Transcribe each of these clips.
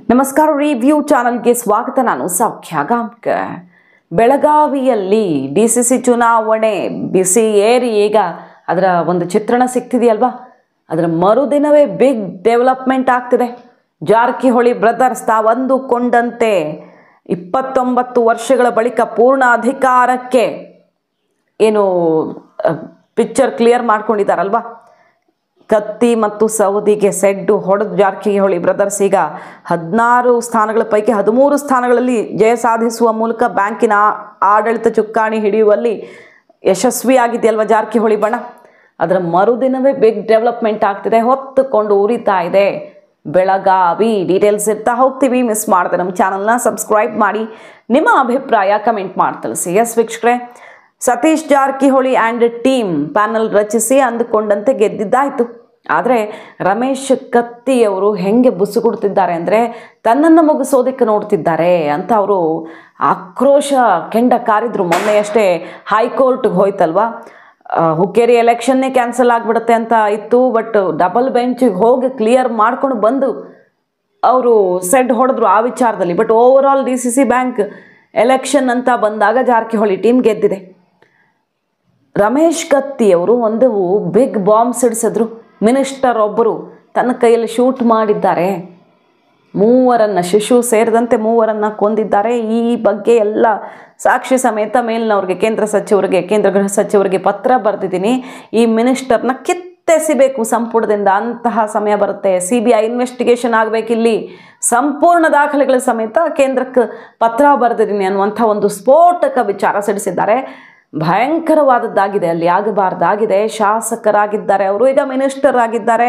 ನಮಸ್ಕಾರ ರಿವ್ಯೂ ಚಾನಲ್ಗೆ ಸ್ವಾಗತ. ನಾನು ಸೌಖ್ಯ ಗಾಂವ್ಕರ್. ಬೆಳಗಾವಿಯಲ್ಲಿ ಡಿಸಿಸಿ ಚುನಾವಣೆ ಬಿಸಿ ಏರಿ ಈಗ ಅದರ ಒಂದು ಚಿತ್ರಣ ಸಿಗ್ತಿದೆಯಲ್ವಾ, ಅದರ ಮರುದಿನವೇ ಬಿಗ್ ಡೆವಲಪ್ಮೆಂಟ್ ಆಗ್ತಿದೆ. ಜಾರಕಿಹೊಳಿ ಬ್ರದರ್ಸ್ ತಾವಂದುಕೊಂಡಂತೆ 29 ವರ್ಷಗಳ ಬಳಿಕ ಪೂರ್ಣ ಅಧಿಕಾರಕ್ಕೆ ಏನು ಪಿಕ್ಚರ್ ಕ್ಲಿಯರ್ ಮಾಡ್ಕೊಂಡಿದ್ದಾರಲ್ವಾ. ಕತ್ತಿ ಮತ್ತು ಸೌದಿಗೆ ಸೆಡ್ಡು ಹೊಡೆದು ಜಾರಕಿಹೊಳಿ ಬ್ರದರ್ಸ್ ಈಗ 16 ಸ್ಥಾನಗಳ ಪೈಕಿ 13 ಸ್ಥಾನಗಳಲ್ಲಿ ಜಯ ಸಾಧಿಸುವ ಮೂಲಕ ಬ್ಯಾಂಕಿನ ಆಡಳಿತ ಚುಕ್ಕಾಣಿ ಹಿಡಿಯುವಲ್ಲಿ ಯಶಸ್ವಿಯಾಗಿದೆಯಲ್ವ ಜಾರಕಿಹೊಳಿ ಬಣ. ಅದರ ಮರುದಿನವೇ ಬಿಗ್ ಡೆವಲಪ್ಮೆಂಟ್ ಆಗ್ತಿದೆ, ಹೊತ್ತುಕೊಂಡು ಉರಿತಾ ಇದೆ ಬೆಳಗಾವಿ. ಡೀಟೇಲ್ಸ್ ಇರ್ತಾ ಹೋಗ್ತೀವಿ, ಮಿಸ್ ಮಾಡದೆ ನಮ್ಮ ಚಾನಲ್ನ ಸಬ್ಸ್ಕ್ರೈಬ್ ಮಾಡಿ, ನಿಮ್ಮ ಅಭಿಪ್ರಾಯ ಕಮೆಂಟ್ ಮಾಡಿ ತಿಳಿಸಿ. ಎಸ್ ವೀಕ್ಷಕರೇ, Satish Jarkiholi and team panel ರಚಿಸಿ ಅಂದುಕೊಂಡಂತೆ ಗೆದ್ದಿದ್ದಾಯಿತು. ಆದರೆ ರಮೇಶ್ ಕತ್ತಿಯವರು ಹೆಂಗೆ ಬುಸುಗುಡ್ತಿದ್ದಾರೆ ಅಂದರೆ ತನ್ನನ್ನು ಮುಗಿಸೋದಕ್ಕೆ ನೋಡ್ತಿದ್ದಾರೆ ಅಂತ ಅವರು ಆಕ್ರೋಶ ಕೆಂಡ ಕಾರಿದ್ರು. ಮೊನ್ನೆಯಷ್ಟೇ ಹೈಕೋರ್ಟ್ಗೆ ಹೋಯ್ತಲ್ವ, ಹುಕ್ಕೇರಿ ಎಲೆಕ್ಷನ್ನೇ ಕ್ಯಾನ್ಸಲ್ ಆಗಿಬಿಡುತ್ತೆ ಅಂತ ಇತ್ತು. ಬಟ್ ಡಬಲ್ ಬೆಂಚಿಗೆ ಹೋಗಿ ಕ್ಲಿಯರ್ ಮಾಡ್ಕೊಂಡು ಬಂದು ಅವರು ಸೆಡ್ ಹೊಡೆದ್ರು ಆ ವಿಚಾರದಲ್ಲಿ. But over all DCC bank election ಅಂತ ಬಂದಾಗ ಜಾರಕಿಹೊಳಿ ಟೀಮ್ ಗೆದ್ದಿದೆ. ರಮೇಶ್ ಕತ್ತಿಯವರು ಒಂದು ಬಿಗ್ ಬಾಂಬ್ ಸಿಡಿಸಿದ್ರು. ಮಿನಿಸ್ಟರ್ ಒಬ್ಬರು ತನ್ನ ಕೈಯಲ್ಲಿ ಶೂಟ್ ಮಾಡಿದ್ದಾರೆ, 3 ಶಿಶು ಸೇರಿದಂತೆ 3 ಕೊಂದಿದ್ದಾರೆ. ಈ ಬಗ್ಗೆ ಎಲ್ಲ ಸಾಕ್ಷಿ ಸಮೇತ ಮೇಲಿನವ್ರಿಗೆ, ಕೇಂದ್ರ ಸಚಿವರಿಗೆ, ಕೇಂದ್ರ ಗೃಹ ಸಚಿವರಿಗೆ ಪತ್ರ ಬರೆದಿದ್ದೀನಿ. ಈ ಮಿನಿಸ್ಟರ್ನ ಕಿತ್ತೆಸಿಬೇಕು ಸಂಪುಟದಿಂದ, ಅಂತಹ ಸಮಯ ಬರುತ್ತೆ. CBI ಇನ್ವೆಸ್ಟಿಗೇಷನ್ ಆಗಬೇಕಿಲ್ಲಿ, ಸಂಪೂರ್ಣ ದಾಖಲೆಗಳ ಸಮೇತ ಕೇಂದ್ರಕ್ಕೆ ಪತ್ರ ಬರೆದಿದ್ದೀನಿ ಅನ್ನುವಂಥ ಒಂದು ಸ್ಫೋಟಕ ವಿಚಾರ ಸಿಡಿಸಿದ್ದಾರೆ. ಭಯಂಕರವಾದದ್ದಾಗಿದೆ, ಅಲ್ಲಿ ಆಗಬಾರ್ದಾಗಿದೆ. ಶಾಸಕರಾಗಿದ್ದಾರೆ ಅವರು, ಈಗ ಮಿನಿಸ್ಟರ್ ಆಗಿದ್ದಾರೆ.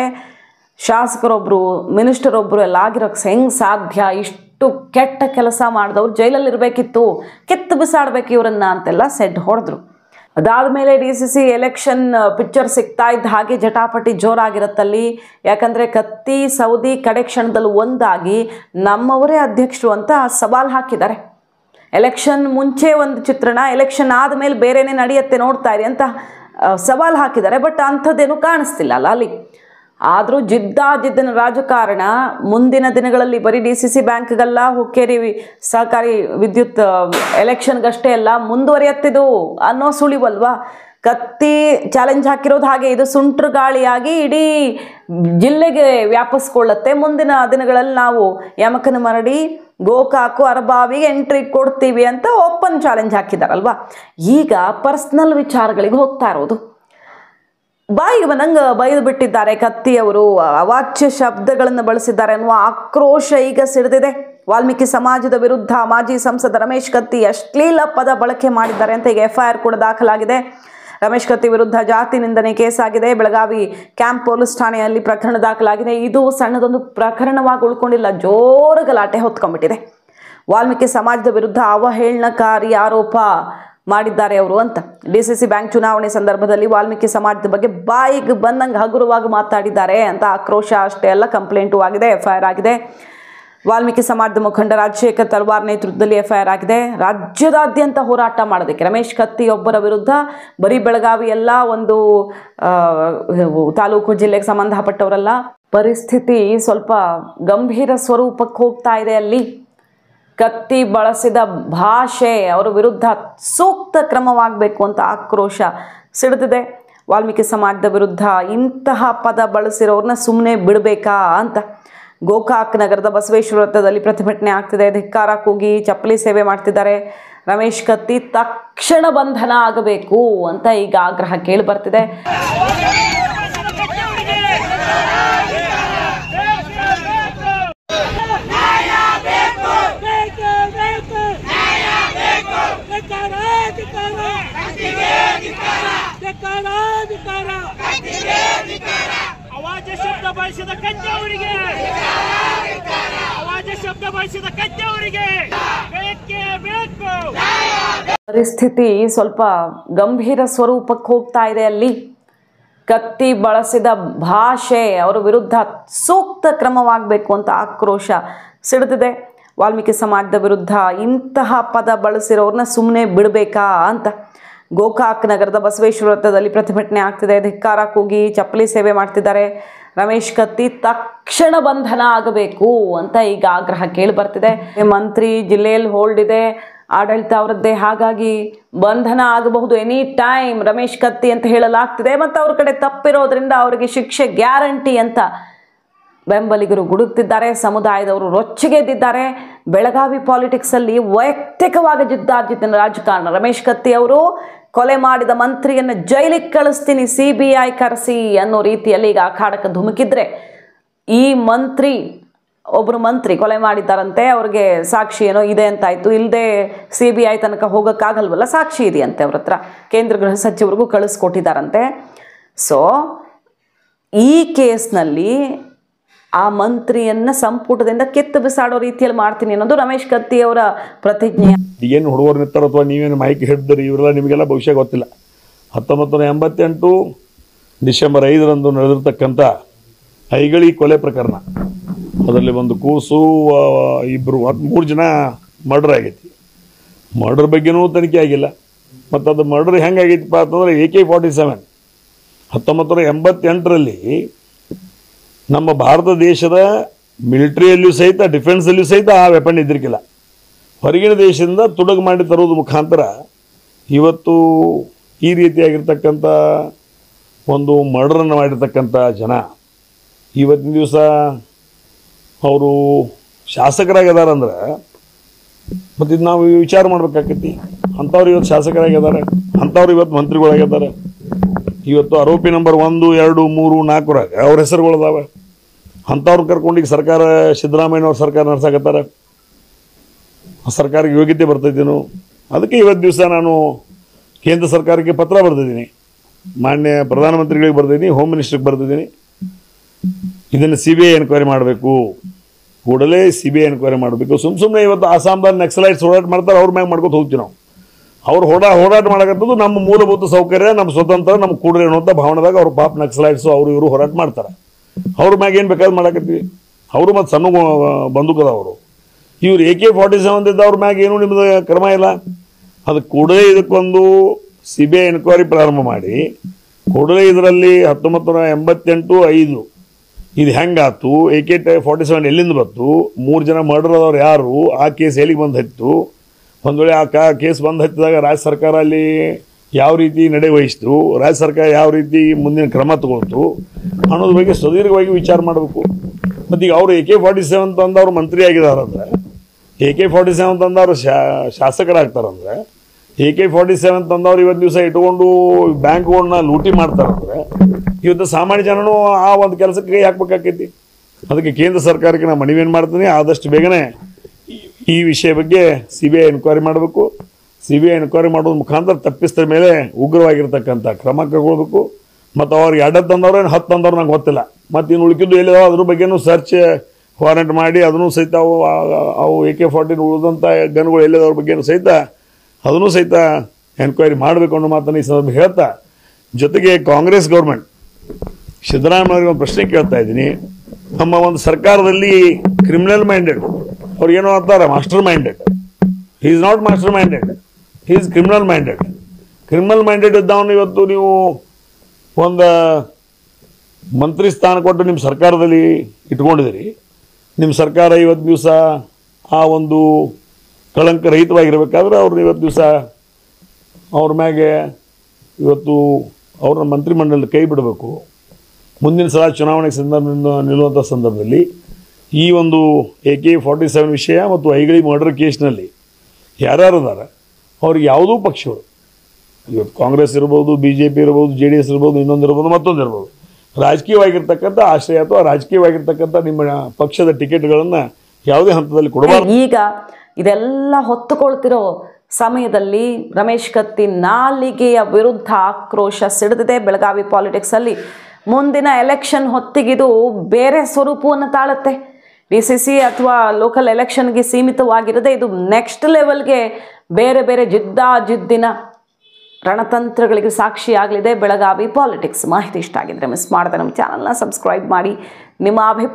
ಶಾಸಕರೊಬ್ಬರು ಮಿನಿಸ್ಟರ್ ಒಬ್ಬರು ಎಲ್ಲ ಆಗಿರೋಕ್ಕೆ ಹೆಂಗೆ ಸಾಧ್ಯ? ಇಷ್ಟು ಕೆಟ್ಟ ಕೆಲಸ ಮಾಡಿದವ್ರು ಜೈಲಲ್ಲಿ ಇರಬೇಕಿತ್ತು, ಕಿತ್ತು ಬಿಸಾಡಬೇಕು ಇವರನ್ನ ಅಂತೆಲ್ಲ ಸೆಡ್ ಹೊಡೆದ್ರು. ಅದಾದಮೇಲೆ DCC ಎಲೆಕ್ಷನ್ ಪಿಕ್ಚರ್ ಸಿಗ್ತಾ ಇದ್ದ ಹಾಗೆ ಜಟಾಪಟಿ ಜೋರಾಗಿರುತ್ತಲ್ಲಿ. ಯಾಕಂದರೆ ಕತ್ತಿ ಸೌದಿ ಕಡೆ ಕ್ಷಣದಲ್ಲಿ ಒಂದಾಗಿ ನಮ್ಮವರೇ ಅಧ್ಯಕ್ಷರು ಅಂತ ಸವಾಲು ಹಾಕಿದ್ದಾರೆ. ಎಲೆಕ್ಷನ್ ಮುಂಚೆ ಒಂದು ಚಿತ್ರಣ, ಎಲೆಕ್ಷನ್ ಆದಮೇಲೆ ಬೇರೆನೇ ನಡೆಯುತ್ತೆ ನೋಡ್ತಾ ಇರಿ ಅಂತ ಸವಾಲು ಹಾಕಿದ್ದಾರೆ. ಬಟ್ ಅಂಥದ್ದೇನು ಕಾಣಿಸ್ತಿಲ್ಲ ಅಲ್ಲ ಅಲ್ಲಿ. ಆದರೂ ಜಿದ್ದಿನ ರಾಜಕಾರಣ ಮುಂದಿನ ದಿನಗಳಲ್ಲಿ ಬರೀ DCC ಬ್ಯಾಂಕ್ಗಲ್ಲ, ಹುಕ್ಕೇರಿ ಸಹಕಾರಿ ವಿದ್ಯುತ್ ಎಲೆಕ್ಷನ್ಗಷ್ಟೇ ಅಲ್ಲ ಮುಂದುವರಿಯುತ್ತಿದ್ದು ಅನ್ನೋ ಸುಳಿವಲ್ವಾ. ಕತ್ತಿ ಚಾಲೆಂಜ್ ಹಾಕಿರೋದು ಹಾಗೆ, ಇದು ಸುಂಟ್ರು ಗಾಳಿಯಾಗಿ ಇಡೀ ಜಿಲ್ಲೆಗೆ ವ್ಯಾಪಿಸ್ಕೊಳ್ಳುತ್ತೆ. ಮುಂದಿನ ದಿನಗಳಲ್ಲಿ ನಾವು ಯಮಕನಮರಡಿ, ಗೋಕಾಕು, ಅರಬಾವಿಗೆ ಎಂಟ್ರಿ ಕೊಡ್ತೀವಿ ಅಂತ ಓಪನ್ ಚಾಲೆಂಜ್ ಹಾಕಿದಾರಲ್ವಾ. ಈಗ ಪರ್ಸ್ನಲ್ ವಿಚಾರಗಳಿಗೆ ಹೋಗ್ತಾ ಇರೋದು. ಬಾಯಿಗೆ ಬಂದಂಗೆ ಬೈದು ಬಿಟ್ಟಿದ್ದಾರೆ ಕತ್ತಿಯವರು, ಅವಾಚ್ಯ ಶಬ್ದಗಳನ್ನು ಬಳಸಿದ್ದಾರೆ ಅನ್ನುವ ಆಕ್ರೋಶ ಈಗ ಸಿಡಿದಿದೆ. ವಾಲ್ಮೀಕಿ ಸಮಾಜದ ವಿರುದ್ಧ ಮಾಜಿ ಸಂಸದ ರಮೇಶ್ ಕತ್ತಿ ಅಶ್ಲೀಲ ಪದ ಬಳಕೆ ಮಾಡಿದ್ದಾರೆ ಅಂತ ಈಗ FIR ಕೂಡ ದಾಖಲಾಗಿದೆ. ರಮೇಶ್ ಕತ್ತಿ ವಿರುದ್ಧ ಜಾತಿ ನಿಂದನೆ ಕೇಸ್ ಆಗಿದೆ. ಬೆಳಗಾವಿ ಕ್ಯಾಂಪ್ ಪೊಲೀಸ್ ಠಾಣೆಯಲ್ಲಿ ಪ್ರಕರಣ ದಾಖಲಾಗಿದೆ. ಇದು ಸಣ್ಣದೊಂದು ಪ್ರಕರಣವಾಗಿ ಉಳ್ಕೊಂಡಿಲ್ಲ, ಜೋರು ಗಲಾಟೆ ಹೊತ್ಕೊಂಡ್ಬಿಟ್ಟಿದೆ. ವಾಲ್ಮೀಕಿ ಸಮಾಜದ ವಿರುದ್ಧ ಅವಹೇಳನಕಾರಿ ಆರೋಪ ಮಾಡಿದ್ದಾರೆ ಅವರು ಅಂತ. DCC ಬ್ಯಾಂಕ್ ಚುನಾವಣೆ ಸಂದರ್ಭದಲ್ಲಿ ವಾಲ್ಮೀಕಿ ಸಮಾಜದ ಬಗ್ಗೆ ಬಾಯಿಗೆ ಬಂದಂಗೆ ಹಗುರವಾಗಿ ಮಾತಾಡಿದ್ದಾರೆ ಅಂತ ಆಕ್ರೋಶ ಅಷ್ಟೇ ಅಲ್ಲ, ಕಂಪ್ಲೇಂಟು ಆಗಿದೆ, FIR ಆಗಿದೆ. ವಾಲ್ಮೀಕಿ ಸಮಾಜದ ಮುಖಂಡ ರಾಜಶೇಖರ್ ತಲ್ವಾರ್ ನೇತೃತ್ವದಲ್ಲಿ FIR ಆಗಿದೆ. ರಾಜ್ಯದಾದ್ಯಂತ ಹೋರಾಟ ಮಾಡೋದಕ್ಕೆ ರಮೇಶ್ ಕತ್ತಿ ಒಬ್ಬರ ವಿರುದ್ಧ ಬರೀ ಬೆಳಗಾವಿ ಎಲ್ಲ, ಒಂದು ತಾಲೂಕು ಜಿಲ್ಲೆಗೆ ಸಂಬಂಧಪಟ್ಟವರಲ್ಲ. ಪರಿಸ್ಥಿತಿ ಸ್ವಲ್ಪ ಗಂಭೀರ ಸ್ವರೂಪಕ್ಕೆ ಹೋಗ್ತಾ ಇದೆ ಅಲ್ಲಿ. ಕತ್ತಿ ಬಳಸಿದ ಭಾಷೆ, ಅವರ ವಿರುದ್ಧ ಸೂಕ್ತ ಕ್ರಮವಾಗಬೇಕು ಅಂತ ಆಕ್ರೋಶ ಸಿಡಿದಿದೆ. ವಾಲ್ಮೀಕಿ ಸಮಾಜದ ವಿರುದ್ಧ ಇಂತಹ ಪದ ಬಳಸಿರೋರನ್ನ ಸುಮ್ಮನೆ ಬಿಡಬೇಕಾ ಅಂತ. ಗೋಕಾಕ್ ನಗರದ ಬಸವೇಶ್ವರ ವೃತ್ತದಲ್ಲಿ ಪ್ರತಿಭಟನೆ ಆಗ್ತಿದೆ. ಧಿಕ್ಕಾರ ಕೂಗಿ ಚಪ್ಪಲಿ ಸೇವೆ ಮಾಡ್ತಿದ್ದಾರೆ. ರಮೇಶ್ ಕತ್ತಿ ತಕ್ಷಣ ಬಂಧನ ಆಗಬೇಕು ಅಂತ ಈಗ ಆಗ್ರಹ ಕೇಳಿ ಬರ್ತಿದೆ. ಪರಿಸ್ಥಿತಿ ಸ್ವಲ್ಪ ಗಂಭೀರ ಸ್ವರೂಪಕ್ಕೆ ಹೋಗ್ತಾ ಇದೆ ಅಲ್ಲಿ. ಕತ್ತಿ ಬಳಸಿದ ಭಾಷೆ, ಅವರ ವಿರುದ್ಧ ಸೂಕ್ತ ಕ್ರಮವಾಗಬೇಕು ಅಂತ ಆಕ್ರೋಶ ಸಿಡಿದಿದೆ. ವಾಲ್ಮೀಕಿ ಸಮಾಜದ ವಿರುದ್ಧ ಇಂತಹ ಪದ ಬಳಸಿರೋರನ್ನ ಸುಮ್ಮನೆ ಬಿಡಬೇಕಾ ಅಂತ. ಗೋಕಾಕ್ ನಗರದ ಬಸವೇಶ್ವರ ವೃತ್ತದಲ್ಲಿ ಪ್ರತಿಭಟನೆ ಆಗ್ತಿದೆ. ಧಿಕ್ಕಾರ ಕೂಗಿ ಚಪ್ಪಲಿ ಸೇವೆ ಮಾಡ್ತಿದ್ದಾರೆ. ರಮೇಶ್ ಕತ್ತಿ ತಕ್ಷಣ ಬಂಧನ ಆಗಬೇಕು ಅಂತ ಈಗ ಆಗ್ರಹ ಕೇಳಿ ಬರ್ತಿದೆ. ಮಂತ್ರಿ ಜಿಲ್ಲೆಯಲ್ಲಿ ಹೋಲ್ಡ್ ಇದೆ, ಆಡಳಿತ ಅವರದ್ದೇ, ಹಾಗಾಗಿ ಬಂಧನ ಆಗಬಹುದು ಎನಿ ಟೈಮ್ ರಮೇಶ್ ಕತ್ತಿ ಅಂತ ಹೇಳಲಾಗ್ತಿದೆ. ಮತ್ತು ಅವ್ರ ಕಡೆ ತಪ್ಪಿರೋದ್ರಿಂದ ಅವರಿಗೆ ಶಿಕ್ಷೆ ಗ್ಯಾರಂಟಿ ಅಂತ ಬೆಂಬಲಿಗರು ಗುಡುಕ್ತಿದ್ದಾರೆ. ಸಮುದಾಯದವರು ರೊಚ್ಚಿಗೆದ್ದಿದ್ದಾರೆ. ಬೆಳಗಾವಿ ಪಾಲಿಟಿಕ್ಸಲ್ಲಿ ವೈಯಕ್ತಿಕವಾಗಿ ಜಿದ್ದಾಜಿದ್ದಿನ ರಾಜಕಾರಣ. ರಮೇಶ್ ಕತ್ತಿ ಅವರು ಕೊಲೆ ಮಾಡಿದ ಮಂತ್ರಿಯನ್ನು ಜೈಲಿಗೆ ಕಳಿಸ್ತೀನಿ, CBI ಕರೆಸಿ ಅನ್ನೋ ರೀತಿಯಲ್ಲಿ ಈಗ ಅಖಾಡಕ್ಕೆ ಧುಮುಕಿದ್ರೆ, ಈ ಒಬ್ಬರು ಮಂತ್ರಿ ಕೊಲೆ ಮಾಡಿದ್ದಾರಂತೆ, ಅವ್ರಿಗೆ ಸಾಕ್ಷಿ ಏನೋ ಇದೆ ಅಂತಾಯ್ತು, ಇಲ್ಲದೆ CBI ತನಕ ಹೋಗೋಕ್ಕಾಗಲ್ವಲ್ಲ, ಸಾಕ್ಷಿ ಇದೆಯಂತೆ ಅವ್ರ ಹತ್ರ, ಕೇಂದ್ರ ಗೃಹ ಸಚಿವರಿಗೂ ಕಳಿಸ್ಕೊಟ್ಟಿದ್ದಾರಂತೆ. ಸೊ ಈ ಕೇಸ್ನಲ್ಲಿ ಆ ಮಂತ್ರಿಯನ್ನ ಸಂಪುಟದಿಂದ ಕಿತ್ತು ಬಿಸಾಡೋ ರೀತಿಯಲ್ಲಿ ಮಾಡ್ತೀನಿ ಅನ್ನೋದು ರಮೇಶ್ ಕತ್ತಿ ಅವರ ಪ್ರತಿಜ್ಞೆ. ಏನು ಹುಡುಗರು ನಿಂತಾರೋ ಅಥವಾ ನೀವೇನು ಮೈಕ್ ಹಿಡಿದ್ರಿ, ಇವರೆಲ್ಲ ನಿಮಗೆಲ್ಲ ಬಹುಶಃ ಗೊತ್ತಿಲ್ಲ. 1988 ಡಿಸೆಂಬರ್ 5ರಂದು ನಡೆದಿರ್ತಕ್ಕಂಥ ಐಗಳಿ ಕೊಲೆ ಪ್ರಕರಣ, ಅದರಲ್ಲಿ ಒಂದು ಕೂಸು, 3 ಜನ ಮರ್ಡರ್ ಆಗೈತಿ. ಮರ್ಡರ್ ಬಗ್ಗೆನೂ ತನಿಖೆ ಆಗಿಲ್ಲ. ಮತ್ತು ಅದು ಮರ್ಡರ್ ಹೆಂಗಾಗೈತಿಪ್ಪ ಅಂತಂದರೆ AK-47 1988ರಲ್ಲಿ ನಮ್ಮ ಭಾರತ ದೇಶದ ಮಿಲಿಟರಿಯಲ್ಲಿಯೂ ಸಹಿತ, ಡಿಫೆನ್ಸಲ್ಲಿಯೂ ಸಹಿತ ಆ ವೆಪನ್ ಇದ್ದಿರ್ಕಿಲ್ಲ. ಹೊರಗಿನ ದೇಶದಿಂದ ತುಡುಗು ಮಾಡಿ ತರೋದು ಮುಖಾಂತರ ಇವತ್ತು ಈ ರೀತಿಯಾಗಿರ್ತಕ್ಕಂಥ ಒಂದು ಮರ್ಡರನ್ನು ಮಾಡಿರ್ತಕ್ಕಂಥ ಜನ ಇವತ್ತಿನ ದಿವಸ ಅವರು ಶಾಸಕರಾಗಿದ್ದಾರಂದ್ರೆ ಮತ್ತು ಇದು ನಾವು ವಿಚಾರ ಮಾಡ್ಬೇಕಾಕೈತಿ. ಅಂಥವ್ರು ಇವತ್ತು ಶಾಸಕರಾಗಿದ್ದಾರೆ, ಅಂಥವ್ರು ಇವತ್ತು ಮಂತ್ರಿಗಳಾಗಿದ್ದಾರೆ. ಇವತ್ತು ಆರೋಪಿ ನಂಬರ್ 1, 2, 3, 4ರಾಗ ಅವ್ರ ಹೆಸರುಗಳಿದಾವೆ. ಅಂಥವ್ರು ಕರ್ಕೊಂಡು ಈಗ ಸರ್ಕಾರ, ಸಿದ್ದರಾಮಯ್ಯನವ್ರ ಸರ್ಕಾರ ನಡೆಸಾಕತ್ತಾರೆ. ಆ ಸರ್ಕಾರಕ್ಕೆ ಯೋಗ್ಯತೆ ಬರ್ತೈತೇನು? ಅದಕ್ಕೆ ಇವತ್ತು ದಿವಸ ನಾನು ಕೇಂದ್ರ ಸರ್ಕಾರಕ್ಕೆ ಪತ್ರ ಬರೆದಿದ್ದೀನಿ, ಮಾನ್ಯ ಪ್ರಧಾನಮಂತ್ರಿಗಳಿಗೆ ಬರೆದಿದ್ದೀನಿ, ಹೋಮ್ ಮಿನಿಸ್ಟ್ರಿಗೆ ಬರೆದಿದ್ದೀನಿ. ಇದನ್ನು CBI ಎನ್ಕ್ವೈರಿ ಮಾಡಬೇಕು, ಕೂಡಲೇ CBI ಎನ್ಕ್ವೈರಿ ಮಾಡಬೇಕು. ಸುಮ್ಮನೆ ಇವತ್ತು ಆಸಾಮ್ದಲ್ಲಿ ನಕ್ಸಲೈಟ್ಸ್ ಹೋರಾಟ ಮಾಡ್ತಾರೆ, ಅವ್ರ ಮ್ಯಾಗ ಮಾಡ್ಕೊತ ಹೋಗ್ತೀವಿ ನಾವು. ಅವ್ರು ಹೋರಾಟ ಮಾಡಕತ್ತದು ನಮ್ಮ ಮೂಲಭೂತ ಸೌಕರ್ಯ, ನಮ್ಮ ಸ್ವತಂತ್ರ, ನಮ್ಮ ಕೂಡಲೇ ಅನ್ನುವಂಥ ಭಾವನೆದಾಗ ಅವ್ರು ಪಾಪ ನಕ್ಸಲೈಟ್ಸು ಅವರು ಇವರು ಹೋರಾಟ ಮಾಡ್ತಾರೆ. ಅವ್ರ ಮ್ಯಾಗ ಏನು ಬೇಕಾದ್ರೆ ಮಾಡಕತ್ತೀವಿ. ಅವರು ಮತ್ತು ಸಣ್ಣ ಬಂದೂಕದವರು. ಇವ್ರು AK-47 ಇದ್ದವ್ರ ಮ್ಯಾಗ ಏನೂ ನಿಮ್ಮದು ಕ್ರಮ ಇಲ್ಲ. ಅದು ಕೂಡಲೇ ಇದಕ್ಕೊಂದು CBI ಎನ್ಕ್ವೈರಿ ಪ್ರಾರಂಭ ಮಾಡಿ, ಕೂಡಲೇ ಇದರಲ್ಲಿ 1988 5 ಇದು ಹೆಂಗಾತು, AK-47 ಎಲ್ಲಿಂದ ಬಂತು, 3 ಜನ ಮರ್ಡರ್ ಆದವ್ರು ಯಾರು, ಆ ಕೇಸ್ ಎಲ್ಲಿಗೆ ಬಂದು ಹತ್ತಿತು, ಒಂದು ವೇಳೆ ಆ ಕೇಸ್ ಬಂದು ಹತ್ತಿದಾಗ ರಾಜ್ಯ ಸರ್ಕಾರ ಅಲ್ಲಿ ಯಾವ ರೀತಿ ನಡೆ ವಹಿಸ್ತು, ರಾಜ್ಯ ಸರ್ಕಾರ ಯಾವ ರೀತಿ ಮುಂದಿನ ಕ್ರಮ ತಗೊಳ್ತು ಅನ್ನೋದ್ರ ಬಗ್ಗೆ ಸುದೀರ್ಘವಾಗಿ ವಿಚಾರ ಮಾಡಬೇಕು. ಮತ್ತು ಈಗ ಅವರು AK-47 ತಂದವರು ಮಂತ್ರಿ ಆಗಿದಾರಂದ್ರೆ, AK-47 ತಂದವರು ಶಾಸಕರಾಗ್ತಾರಂದ್ರೆ, AK-47 ತಂದವ್ರು ಇವತ್ತು ದಿವಸ ಇಟ್ಕೊಂಡು ಬ್ಯಾಂಕ್ಗಳನ್ನ ಲೂಟಿ ಮಾಡ್ತಾರಂದ್ರೆ, ಇವತ್ತು ಸಾಮಾನ್ಯ ಜನನು ಆ ಒಂದು ಕೆಲಸಕ್ಕೆ ಕೈ ಹಾಕ್ಬೇಕಾಕೈತಿ. ಅದಕ್ಕೆ ಕೇಂದ್ರ ಸರ್ಕಾರಕ್ಕೆ ನಾನು ಮನವಿಯನ್ನು ಮಾಡ್ತೀನಿ, ಆದಷ್ಟು ಬೇಗನೆ ಈ ವಿಷಯ ಬಗ್ಗೆ CBI ಎನ್ಕ್ವೈರಿ ಮಾಡಬೇಕು. CBI ಎನ್ಕ್ವೈರಿ ಮಾಡೋದ್ರ ಮುಖಾಂತರ ತಪ್ಪಿಸ್ತರ ಮೇಲೆ ಉಗ್ರವಾಗಿರ್ತಕ್ಕಂಥ ಕ್ರಮ ಕೈಗೊಳ್ಬೇಕು. ಮತ್ತು ಅವ್ರಿಗೆ 2 ತಂದವ್ರು 10 ತಂದವ್ರು ನಂಗೆ ಗೊತ್ತಿಲ್ಲ. ಮತ್ತು ಇನ್ನು ಉಳಿಕಿದ್ದು ಎಲ್ಲಿದಾವೆ ಅದ್ರ ಬಗ್ಗೆನೂ ಸರ್ಚ್ ವಾರೆಂಟ್ ಮಾಡಿ ಅದನ್ನು ಸಹಿತ ಅವು AK-47 ಉಳಿದಂಥ ಗನ್ಗಳು ಎಲ್ಲಿದವ್ರ ಬಗ್ಗೆನೂ ಸಹಿತ ಅದನ್ನು ಸಹಿತ ಎನ್ಕ್ವೈರಿ ಮಾಡಬೇಕು ಅನ್ನೋ ಮಾತನ್ನು ಈ ಸಂದರ್ಭ ಹೇಳ್ತಾ, ಜೊತೆಗೆ ಕಾಂಗ್ರೆಸ್ ಗೌರ್ಮೆಂಟ್ ಸಿದ್ದರಾಮಯ್ಯವ್ರಿಗೆ ಒಂದು ಪ್ರಶ್ನೆ ಕೇಳ್ತಾ ಇದ್ದೀನಿ. ನಮ್ಮ ಒಂದು ಸರ್ಕಾರದಲ್ಲಿ ಕ್ರಿಮಿನಲ್ ಮೈಂಡೆಡ್, ಅವ್ರಿಗೇನೋ ಅಂತಾರೆ master minded. He is not master minded, he is criminal minded. Criminal minded ಇದ್ದವನು ಇವತ್ತು ನೀವು ಒಂದು ಮಂತ್ರಿ ಸ್ಥಾನ ಕೊಟ್ಟು ನಿಮ್ಮ ಸರ್ಕಾರದಲ್ಲಿ ಇಟ್ಕೊಂಡಿದ್ದೀರಿ. ನಿಮ್ಮ ಸರ್ಕಾರ ಇವತ್ತು ದಿವಸ ಆ ಒಂದು ಕಳಂಕ ರಹಿತವಾಗಿರಬೇಕಾದ್ರೆ ಅವ್ರನ್ನ ಇವತ್ತು ದಿವಸ ಅವ್ರ ಮ್ಯಾಗೆ ಇವತ್ತು ಅವ್ರನ್ನ ಮಂತ್ರಿಮಂಡಲದ ಕೈ ಬಿಡಬೇಕು. ಮುಂದಿನ ಸಲ ಚುನಾವಣೆ ನಿಲ್ಲುವಂಥ ಸಂದರ್ಭದಲ್ಲಿ ಈ ಒಂದು AK-47 ವಿಷಯ ಮತ್ತು ಐಗಳಿ ಮರ್ಡರ್ ಕೇಸ್ನಲ್ಲಿ ಯಾರ್ಯಾರು ಇದ್ದಾರೆ ಅವ್ರಿಗೆ ಯಾವುದೂ ಪಕ್ಷಗಳು, ಇವತ್ತು ಕಾಂಗ್ರೆಸ್ ಇರ್ಬೋದು, BJP ಇರ್ಬೋದು, JDS ಇರ್ಬೋದು, ಇನ್ನೊಂದು ಇರ್ಬೋದು, ಮತ್ತೊಂದು ಇರ್ಬೋದು, ರಾಜಕೀಯವಾಗಿರ್ತಕ್ಕಂಥ ಆಶ್ರಯ ಅಥವಾ ರಾಜಕೀಯವಾಗಿರ್ತಕ್ಕಂಥ ನಿಮ್ಮ ಪಕ್ಷದ ಟಿಕೆಟ್ಗಳನ್ನು ಯಾವುದೇ ಹಂತದಲ್ಲಿ ಕೊಡಬಾರ್ದು. ಈಗ ಇದೆಲ್ಲ ಹೊತ್ತುಕೊಳ್ತಿರೋ ಸಮಯದಲ್ಲಿ ರಮೇಶ್ ಕತ್ತಿ ನಾಲಿಗೆಯ ವಿರುದ್ಧ ಆಕ್ರೋಶ ಸಿಡಿದಿದೆ ಬೆಳಗಾವಿ ಪಾಲಿಟಿಕ್ಸಲ್ಲಿ. ಮುಂದಿನ ಎಲೆಕ್ಷನ್ ಹೊತ್ತಿಗಿದು ಬೇರೆ ಸ್ವರೂಪವನ್ನು ತಾಳುತ್ತೆ. DCC ಅಥವಾ ಲೋಕಲ್ ಎಲೆಕ್ಷನ್ಗೆ ಸೀಮಿತವಾಗಿರದೆ ಇದು ನೆಕ್ಸ್ಟ್ ಲೆವೆಲ್ಗೆ ಬೇರೆ ಬೇರೆ ಜಿದ್ದಿನ ರಣತಂತ್ರಗಳಿಗೆ ಸಾಕ್ಷಿಯಾಗಲಿದೆ ಬೆಳಗಾವಿ ಪಾಲಿಟಿಕ್ಸ್. ಮಾಹಿತಿ ಇಷ್ಟ ಆಗಿದ್ರೆ ಮಿಸ್ ಮಾಡದೆ ನಮ್ಮ ಚಾನಲ್ನ ಸಬ್ಸ್ಕ್ರೈಬ್ ಮಾಡಿ. ನಿಮ್ಮ ಅಭಿಪ್ರಾಯ